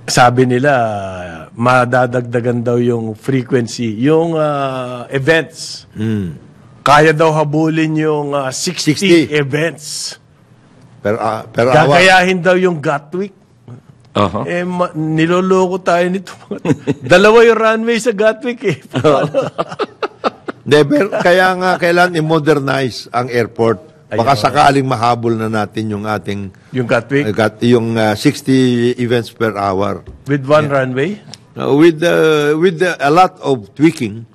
sabi nila, madadagdagan daw yung frequency, yung events. Kaya daw habulin yung 60 events. Pero Gagayahin daw yung Gatwick. Aha. Niloloko tayo nito. Dalawa yung runway sa Gatwick eh. kaya nga kailangan i-modernize ang airport. Baka sakaling mahabol na natin yung ating Yung Gatwick? yung 60 events per hour. With one runway? With a lot of tweaking,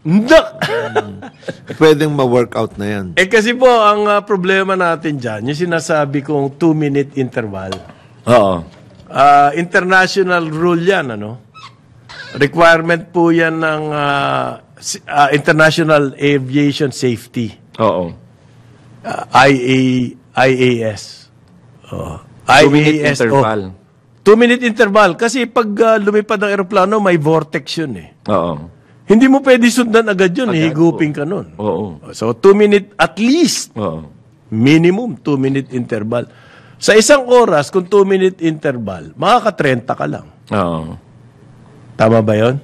pwedeng ma-workout na yan. Kasi po, ang problema natin dyan, yung sinasabi kong 2-minute interval. Oo. International rule yan, ano? Requirement po yan ng International Aviation Safety. Oo. IAS. 2-minute interval. 2-minute interval. Kasi pag lumipad ang aeroplano, may vortex yun eh. Oo. Hindi mo pwede sundan agad yun. Higupin ka nun. Oo. So, 2-minute at least. Oo. Minimum 2-minute interval. Sa isang oras, kung 2-minute interval, makaka-30 ka lang. Oo. Tama ba yun?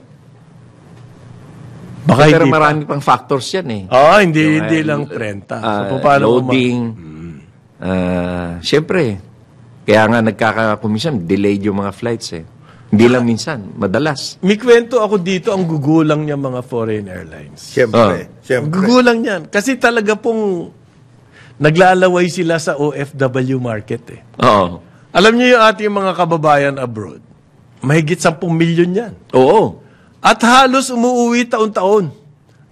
Baka Pero hindi marami pang factors yan eh. hindi lang 30. So, paano loading. Siyempre, kaya nga nagkakakumisan, delayed yung mga flights eh. Hindi lang minsan, madalas. May kwento ako dito, ang gugulang niya mga foreign airlines. Siyempre. Ang gugulang niyan. Kasi talaga pong naglalaway sila sa OFW market eh. Oo. Alam niyo yung ating mga kababayan abroad, mahigit 10 milyon yan. Oo. At halos umuwi taon-taon.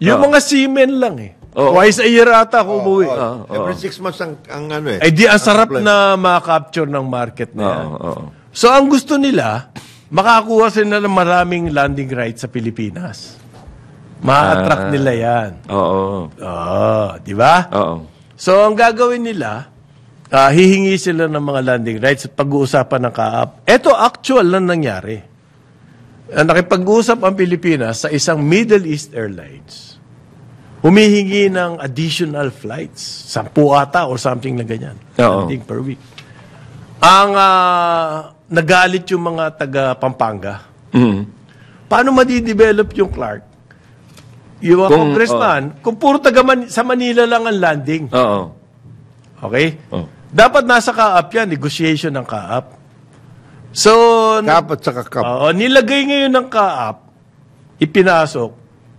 Yung mga seamen lang eh. Oo. Twice a year ata ako umuwi. Every 6 months ang ano eh. Eh di ang sarap na ma-capture ng market na yan. Oo. So ang gusto nila, makakuha sila ng maraming landing rights sa Pilipinas. Ma-attract nila yan. Oo. Di ba? Oo. So ang gagawin nila, hihingi sila ng mga landing rights at pag-uusapan ng kaap. Ito actual na nangyari. nakipag-usap ang Pilipinas sa isang Middle East Airlines. Humihingi ng additional flights. 10 ata or something na ganyan. Oo. Landing per week. Ang nagalit yung mga taga Pampanga. Paano madidevelop yung Clark? Yung congressman, kung puro sa Manila lang ang landing. Oo. Okay? Oh. Dapat nasa kaap yan, negotiation ng kaap. So, Kap at saka kap. nilagay ngayon ng kaap, ipinasok,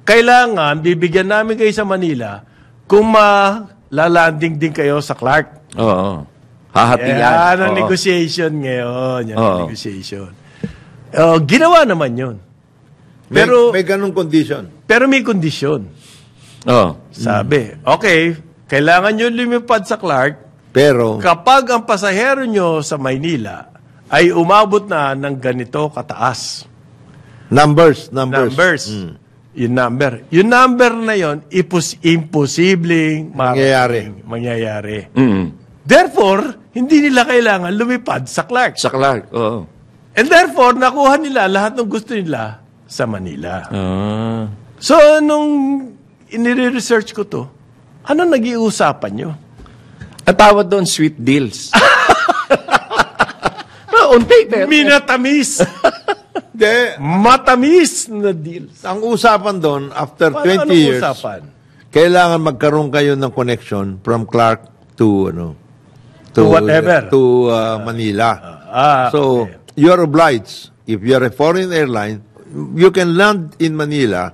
kailangan, bibigyan namin kayo sa Manila kung lalanding din kayo sa Clark. Oo. Hahati yan. Yan ang Oo. negotiation ngayon. Yan ang Oo. negotiation. Ginawa naman yun. May Pero, ganung condition. pero may kondisyon. Oo. Sabi, okay, kailangan nyo lumipad sa Clark Pero, kapag ang pasahero nyo sa Maynila ay umabot na ng ganito kataas. numbers. Yung number na yon, imposibleng mangyayari. Therefore, hindi nila kailangan lumipad sa Clark. Sa Clark. Oo. And therefore, nakuha nila lahat ng gusto nila sa Manila. Ah. So, nung inire-research ko to, ano nag-iusapan nyo? Ang tawag doon, sweet deals. On paper. Minatamis. De, Matamis na deals. ang usapan doon, after Paano 20 years, usapan? kailangan magkaroon kayo ng connection from Clark to, To whatever. to Manila. So, okay. you're obliged, if you're a foreign airline, you can land in Manila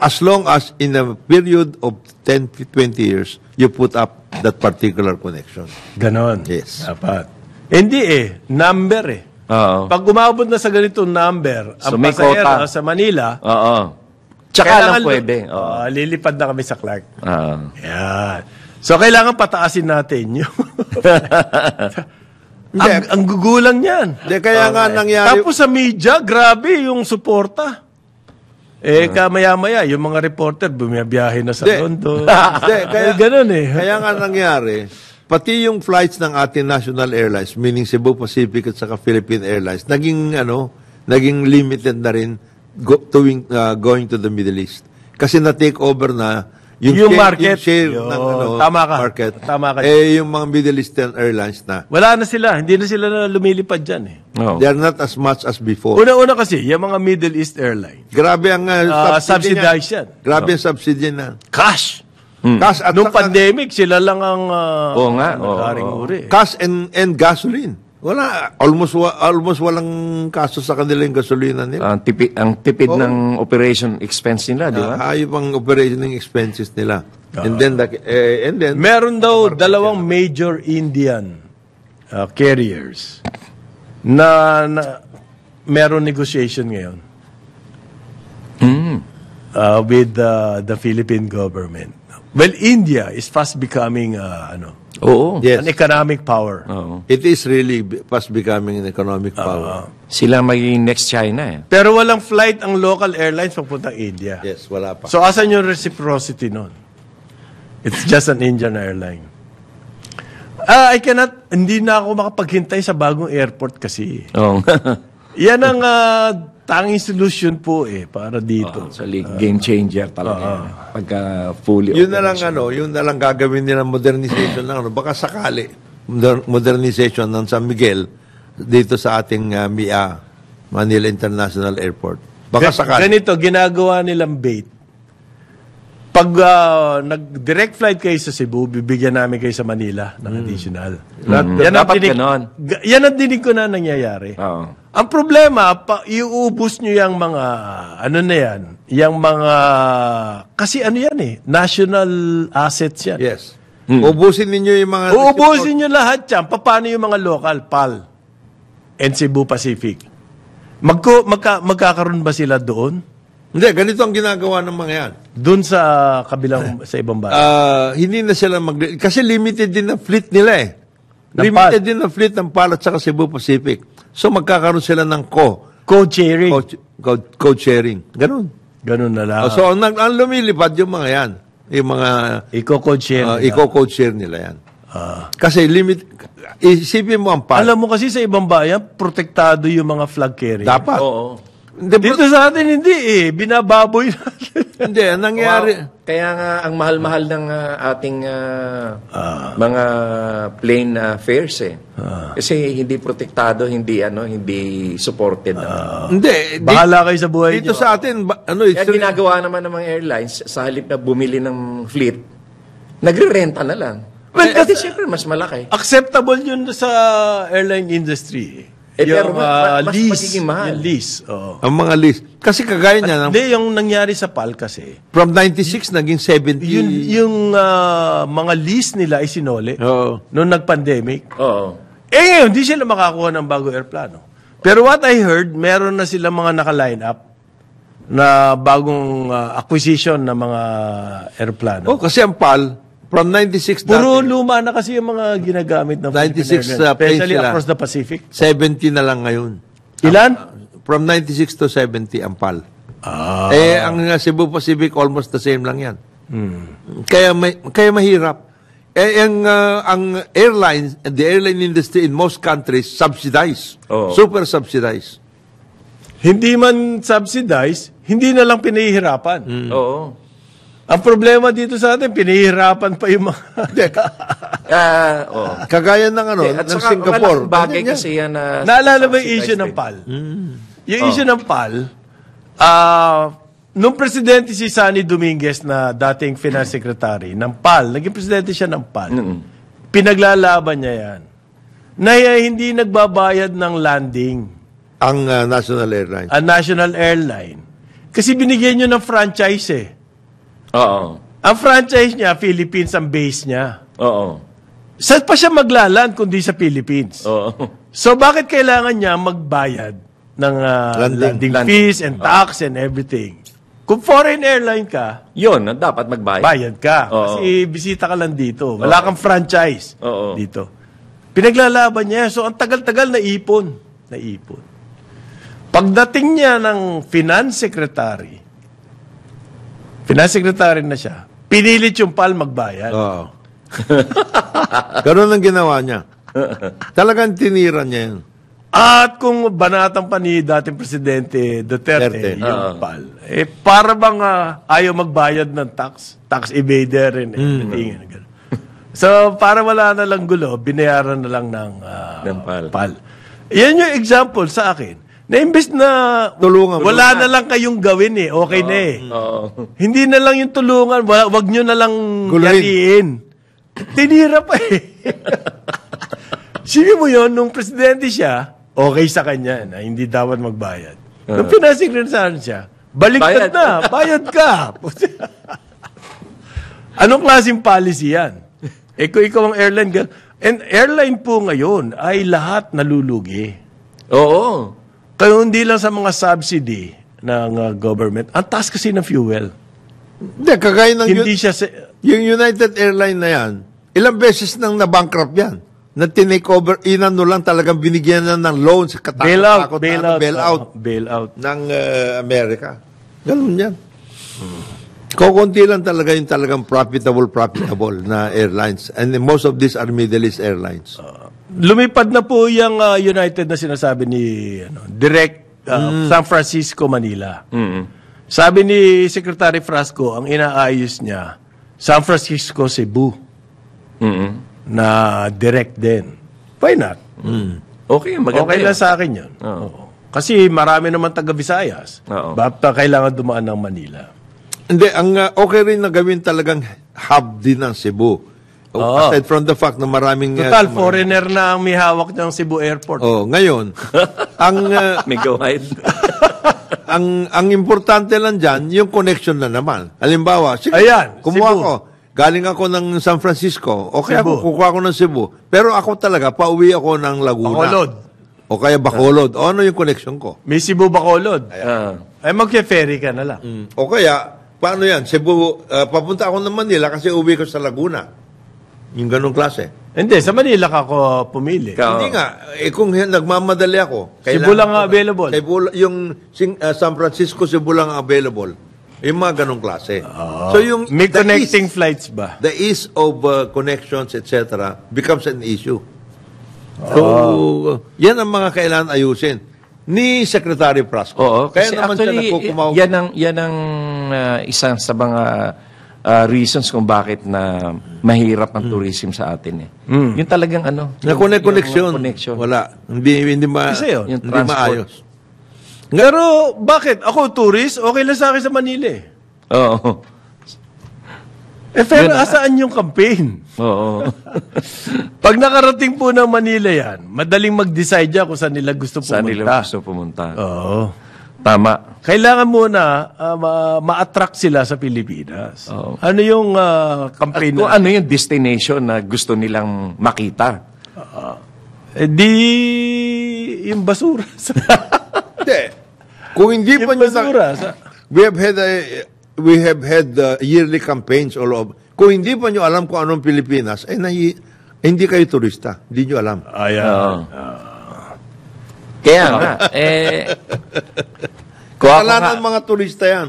as long as in a period of 10 to 20 years, you put up that particular connection. Ganon. Yes. Dapat. Hindi number Oo. Pag umabot na sa ganitong number, ang So, may pasahero quota. sa Manila, Oo. Tsaka kailangan lang pwede. Oo. lilipad na kami sa Clark. Oo. Yan. So, kailangan pataasin natin yung... ang gugulang niyan. De, kaya nga nangyari... Tapos sa media, grabe yung suporta. Maya-maya, yung mga reporter, bumiyabiyahe na sa De, London. kaya, ganun Kaya nga nangyari, pati yung flights ng ating national airlines, meaning Cebu Pacific at saka Philippine Airlines, naging limited na rin going to the Middle East. Kasi na-take over na Yung market. yung share Yun. ng Tama ka. market. Tama ka. Yung mga Middle Eastern Airlines na, Wala na sila. Hindi na sila na lumilipad dyan Oo. they are not as much as before. Una-una kasi, yung mga Middle East Airline, Grabe ang subsidy niya. subsidized yan. Grabe ang subsidy na. Cash. Cash at Nung saka- pandemic, sila lang ang Oo nga. Oo. nagharing uri. cash and gasoline. Wala, almost walang kaso sa kanila yung gasolina nila. Ang tipid ng operation expense nila, di ba? Hayop ang operating expenses nila. And then Meron daw dalawang major Indian carriers na meron negotiation ngayon with the Philippine government. Well, India is fast becoming Oo. yes, an economic power. Oo. it is really fast becoming an economic power. Sila magiging next China eh. Pero walang flight ang local airlines papuntang India. Yes, wala pa. So, asan yung reciprocity nun? It's just an Indian airline. Hindi na ako makapaghintay sa bagong airport kasi. Oo. Yan ang tanging solution po para dito. Actually, game changer talaga. Pagka fully Yun na lang gagawin nila modernization lang. Baka sakali, modernization ng San Miguel dito sa ating MIA, Manila International Airport. Baka sakali. Ganito, ginagawa nilang bait. Pag nag-direct flight kayo sa Cebu, bibigyan namin kayo sa Manila ng additional. Dapat ganon. Yan ang dinig ko na nangyayari. Oo. Ang problema, iubos nyo yung mga, yung mga, kasi national assets yan. Yes. Ubusin ninyo yung mga... Uubusin nyo lahat yan. Paano yung mga local, PAL, and Cebu Pacific? Magkakaroon ba sila doon? Hindi, ganito ang ginagawa ng mga yan. Doon sa kabilang, sa ibang bayan? Hindi na sila kasi limited din ang fleet nila eh. Limited din ang fleet ng PAL at saka Cebu Pacific. So magkakaroon sila ng Code sharing. code sharing. Ganun. Ganun na lang. So ang lumilipad yung mga yan. Yung mga Iko-code share. code share nila yan. Kasi isipin mo ang PAL. Alam mo kasi sa ibang bayan, protektado yung mga flag carrier. Dapat. Oo. Dito sa atin, hindi eh. Binababoy natin. Hindi, ang nangyari... Kaya nga, ang mahal-mahal ng ating mga plane fares eh. Kasi hindi protektado, hindi supported. Hindi. Bahala kayo sa buhay Dito nyo. sa atin, Kaya ginagawa naman ng mga airlines, sa halip na bumili ng fleet, nagre-renta na lang. Well, Kasi siyempre, mas malaki. Acceptable yun sa airline industry. Pero mas lease. magiging mahal. Yung lease. Oo. ang mga list. Kasi kagaya niya, Hindi, yung nangyari sa PAL kasi, from 96 naging 70. yung mga lease nila ay sinole Oo. noong nag-pandemic. Oo. Ngayon, hindi sila makakuha ng bago airplano. Pero what I heard, meron na sila mga naka-line up na bagong acquisition ng mga airplano. Oh, kasi ang PAL, from 96 Puro dati, luma na kasi yung mga ginagamit ng 96 Philippine Airlines, planes especially sila. across the Pacific. 70 na lang ngayon. Ilan? From 96 to 70 ang PAL. Ang Cebu Pacific, almost the same lang yan. Kaya mahirap. Ang airlines, the airline industry in most countries, subsidized. Oo. Super subsidized. Hindi man subsidized, hindi na lang pinahihirapan. Oo. Ang problema dito sa atin, pinahihirapan pa yung mga... Oo. Kagaya ng At ng saka, Singapore. malaking bagay Ganyan yan. kasi yan na... Naalala mo yung issue ng PAL? Yung issue ng PAL, nung presidente si Sunny Dominguez na dating finance secretary ng PAL, naging presidente siya ng PAL, pinaglalaban niya yan, na hindi nagbabayad ng landing Ang National Airlines. ang national airline. Kasi binigyan nyo ng franchise eh. Oo. Ang franchise niya, Philippines ang base niya. Oo. Saan pa siya maglaland kundi sa Philippines? Oo. So bakit kailangan niya magbayad ng landing fees and tax and everything? Kung foreign airline ka, Yun, dapat magbayad. bayad ka. Oo. Kasi bisita ka lang dito. Wala kang franchise Oo. dito. Pinaglalaban niya. So ang tagal-tagal na ipon. Pagdating niya ng finance secretary na siya, pinilit yung PAL magbayad. Oo. Ganun ang ginawa niya. Talagang tinira niya yun. At kung banatang pa ni dating Presidente Duterte, Duterte. yung PAL, para bang ayaw magbayad ng tax evader and everything. So, para wala na lang gulo, binayaran na lang ng PAL. Yan yung example sa akin. Na imbes na Tulungan. wala na lang kayong gawin okay na Oo. Hindi na lang yung tulungan, wag nyo na lang Guluhin. yariin. Tinira pa Sige mo yun, nung presidente siya, okay sa kanya na hindi dapat magbayad. Nung pinasigresan siya, baliktad Bayad. na, bayad ka. Anong klaseng policy yan? Kung ikaw ang airline, and airline po ngayon ay lahat nalulugi. Oo. Kaya hindi lang sa mga subsidy ng government, ang taas kasi ng fuel. Hindi, kagaya ng Hindi siya... yung United Airlines na yan, ilang beses nang na-bankrupt yan. Na tinake over, inano lang talagang binigyan na ng loan sa bailout ng Amerika. Ganun yan. Kukunti lang talaga yung talagang profitable na airlines. And most of these are Middle East airlines. Lumipad na po yung United na sinasabi ni direct San Francisco, Manila. Sabi ni Secretary Frasco, ang inaayos niya, San Francisco, Cebu. Na direct din. Why not? Okay, maganda Okay yun. lang sa akin yun. Oo. Kasi marami naman taga-Visayas. Oo. Bakit kailangan dumaan ng Manila? Hindi, ang okay rin na gawin talagang hub din ng Cebu. Aside from the fact na maraming... Total, foreigner na ang may hawak ng Cebu Airport. Ngayon, ang... May go-ahead. ang importante lang dyan, yung connection na naman. Halimbawa, sige, Ayan, kumuha Cebu. ko. Galing ako ng San Francisco. O kaya Cebu. kukuha ko ng Cebu. Pero ako talaga, pauwi ako ng Laguna. Bacolod. O kaya Bacolod. O ano yung connection ko? May Cebu Bacolod. Ah. Ay, magke-ferry ka na lang. O kaya, paano yan? Cebu, papunta ako ng Manila kasi uwi ko sa Laguna. Yung ganong klase. Hindi, sa Manila ka ako pumili. Ikaw. Hindi nga. Kung nagmamadali ako. Cebu lang ang available. Yung San Francisco, Cebu lang ang available. Yung mga ganong klase. So yung May the connecting ease- flights ba? The ease of connections, etc., becomes an issue. So, yan ang mga kailangan ayusin. ni Secretary Prasco. Oo, Kaya kasi naman actually, siya nagkukumaw. yan ang isang sa mga reasons kung bakit na mahirap ang tourism sa atin. Yung talagang Connection. connection. Wala. Hindi Kasi yun, yung hindi transport. maayos. Pero bakit? Ako, tourist, okay lang sa akin sa Manila eh. Oo. Pero asaan yung campaign? Oo. Pag nakarating po ng Manila yan, madaling mag-decide yan kung saan nila gusto pumunta. Saan nila gusto pumunta. Oo. Tama. Kailangan muna ma-attract sila sa Pilipinas. Oo. Ano yung campaign Kung na? ano yung destination na gusto nilang makita. Di yung basura. Hindi. Kung hindi pa yung nyo basura. we have had yearly campaigns all over. Kung hindi pa nyo alam kung anong Pilipinas, hindi kayo turista. Hindi nyo alam. Ayan. Kaya nga, kung ako nga, Kasalanan mga turista yan.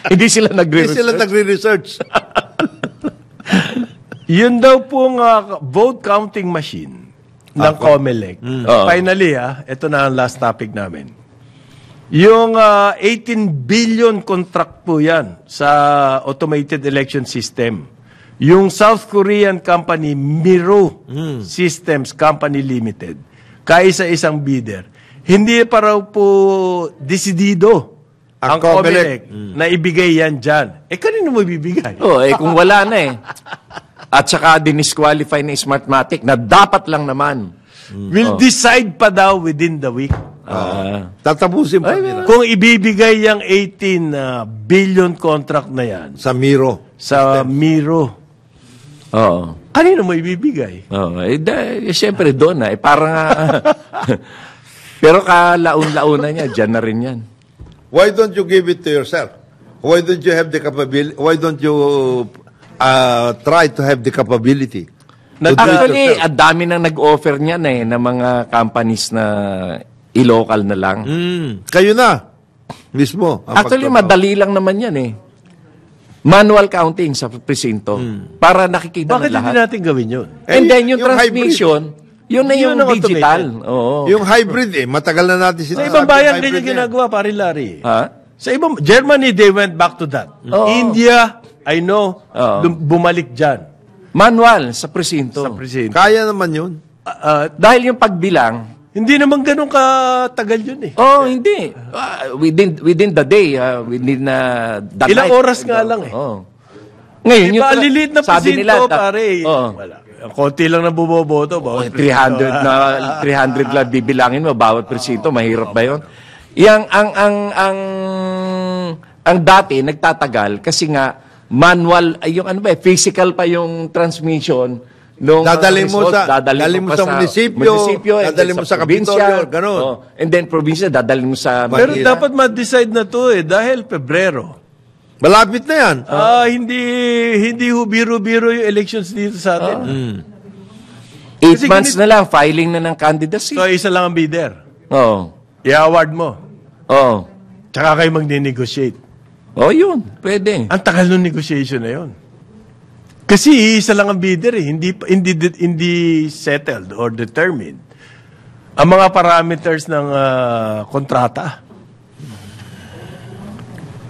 hindi sila Hindi nagre-research. sila nagre-research. Yun daw pong vote counting machine ng COMELEC. Oo. Finally, ito na ang last topic namin. Yung 18 billion contract po yan sa automated election system. Yung South Korean company, Miro Systems Company Limited, kaisa-isang bidder. Hindi pa raw po desidido ang COMELEC na ibigay yan dyan. Kanino mo ibibigay? Kung wala na At saka dinisqualify na Smartmatic na dapat lang naman. Will decide pa daw within the week. Tatapusin pa nila. Kung ibibigay yung 18 billion contract na yan Sa Miro. sa Miro, Oo. kanino mo ibibigay? Siyempre doon na. Parang, pero kalaun-launa niya, dyan na rin yan. Why don't you give it to yourself? Why don't you have the capability? Why don't you try to have the capability? To do it Actually, yourself? ang dami nang nag-offer niyan ng mga companies na i-local na lang. Kayo na. Mismo. ang Actually, pagtrabaho. madali lang naman yan Manual counting sa presinto. Para nakikita Bakit ng lahat. hindi natin gawin yun? And then yung yung transmission, yun na yung Yun ang digital. automated. Oo. Yung hybrid matagal na natin Sa sinasabi. ibang bayan, hybrid ganyan na yan. ginagawa, pare Larry. Ha? Sa ibang, Germany, they went back to that. Oo. India, I know, Oo. bumalik dyan. Manual sa presinto. Sa presinto. Kaya naman yun. Dahil yung pagbilang, Hindi naman ganun katagal yun eh. hindi. Within the day, within the Ilang night. oras nga lang eh. Ngayon, Di ba, lilit na sabi presinto, nila, pare. Wala. Konti lang na bumoboto. 300 lang bibilangin mo bawat presinto, mahirap ba 'yon? Yang ang dati nagtatagal kasi nga manual yung physical pa yung transmission nung Dadalhin mo results, sa- dadalhin mo pa sa munisipyo, and dadalhin then mo sa Kapitolyo, ganun. And then probinsya dadalhin mo sa Pero Manila. dapat ma-decide na to dahil Pebrero. Malapit na yan. Hindi ho biro-biro yung elections dito sa atin. 8 Kasi months na lang filing na ng candidacy. So, isa lang ang bidder. Oo. I-award mo. Oo. Tsaka kayo mag-negotiate. Yun. Pwede. Ang tagal ng negotiation na yun. Kasi isa lang ang bidder hindi settled or determined ang mga parameters ng kontrata.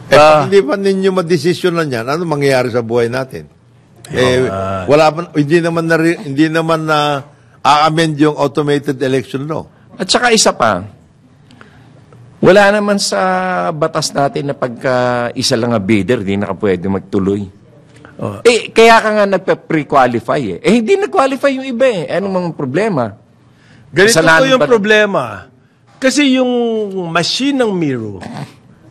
Pag hindi pa ninyo madesisyonan yan, ano mangyayari sa buhay natin? Wala pa, hindi naman na a-amend yung automated election law. At saka isa pa, wala naman sa batas natin na pagka isa lang ang bidder, di na ka pwede magtuloy. Kaya ka nga nagpa-pre-qualify hindi nag-qualify yung iba Anong mga problema? Ganito Kasalanan po yung ba- problema. Kasi yung machine ng Miro,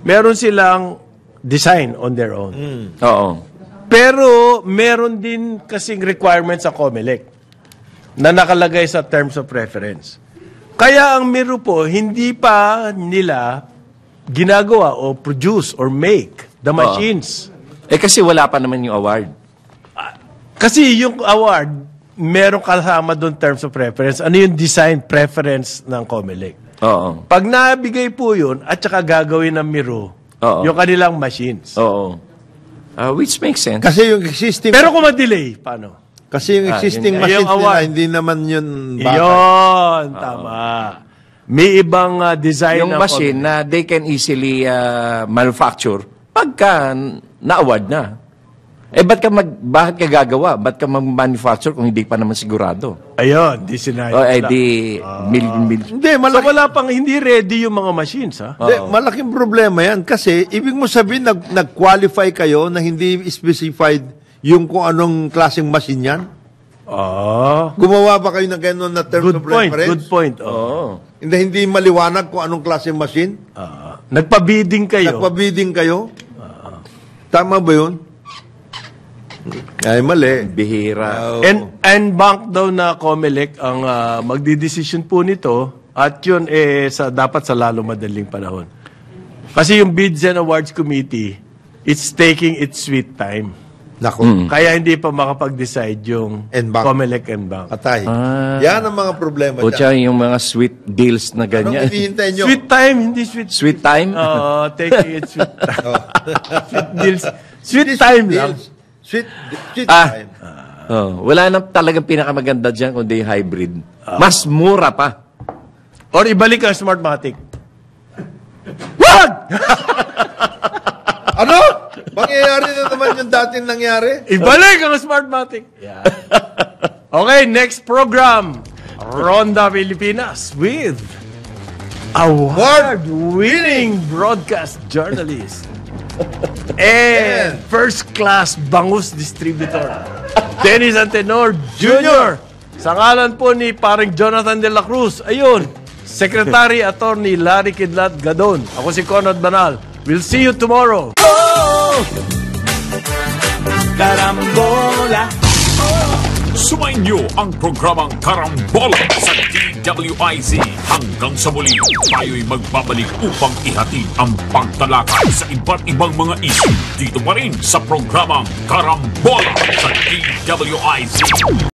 meron silang design on their own. Oo. Pero meron din kasing requirements sa COMELEC na nakalagay sa terms of reference. Kaya ang Miro po, hindi pa nila ginagawa o produce or make the machines. Kasi wala pa naman yung award. Kasi yung award, meron kasama doon terms of reference. Ano yung design preference ng COMELEC? Oo. Pag nabigay po yun, at saka gagawin ng Miro, Oo. yung kanilang machines. Oo. Which makes sense. Kasi yung existing Pero kung ma-delay, paano? kasi yung existing yun. machines Yung nila, award. hindi naman yun bagay. Iyon, tama. May ibang design Yung machine na they can easily manufacture pagka na-award na. Bakit ka gagawa? Ba't ka mag-manufacture kung hindi pa naman sigurado? Ayun, di sinayang. Hindi, So wala pang, hindi ready yung mga machines, ha? Hindi, malaking problema yan. Kasi, ibig mo sabihin, nag-qualify kayo na hindi specified yung kung anong klaseng machine yan? Gumawa ba kayo ng gano'n na terms of reference? Good point. Hindi maliwanag kung anong klaseng machine? Nagpa-bidding kayo? Tama ba yun? Ay, mali. Bihira. And bank daw na COMELEC ang magdidesisyon po nito at yun dapat sa lalo madaling panahon. Kasi yung Bids and Awards Committee, it's taking its sweet time. Naku. Kaya hindi pa makapag-decide yung NBank. COMELEC and bank. Patay. Yan ang mga problema O dyan. yung mga sweet deals na Anong ganyan. hinihintay nyo? Sweet time, hindi sweet. Sweet time? Taking it sweet time. Sweet deals. Sweet time lang. Sweet time. Wala na talagang pinakamaganda dyan kundi hybrid. Mas mura pa. Or ibalik ang Smartmatic. Wag! Ano? Mangyayari na naman yung dating nangyari? Ibalik ang Smartmatic. Yeah. Okay, next program. Ronda Pilipinas with award-winning broadcast journalist and first-class bangus distributor, Dennis Antenor Jr. Sa ngalan po ni paring Jonathan De La Cruz, ayun, Secretary Attorney Larry Kidlat Gadon. Ako si Conrad Banal. We'll see you tomorrow. Karambola. Sumainyo ang programang Karambola sa DWIZ. Hanggang sa muli, tayo'y magbabalik upang ihatid ang pagtalakay sa iba't ibang mga issue dito pa rin sa programang Karambola sa DWIZ.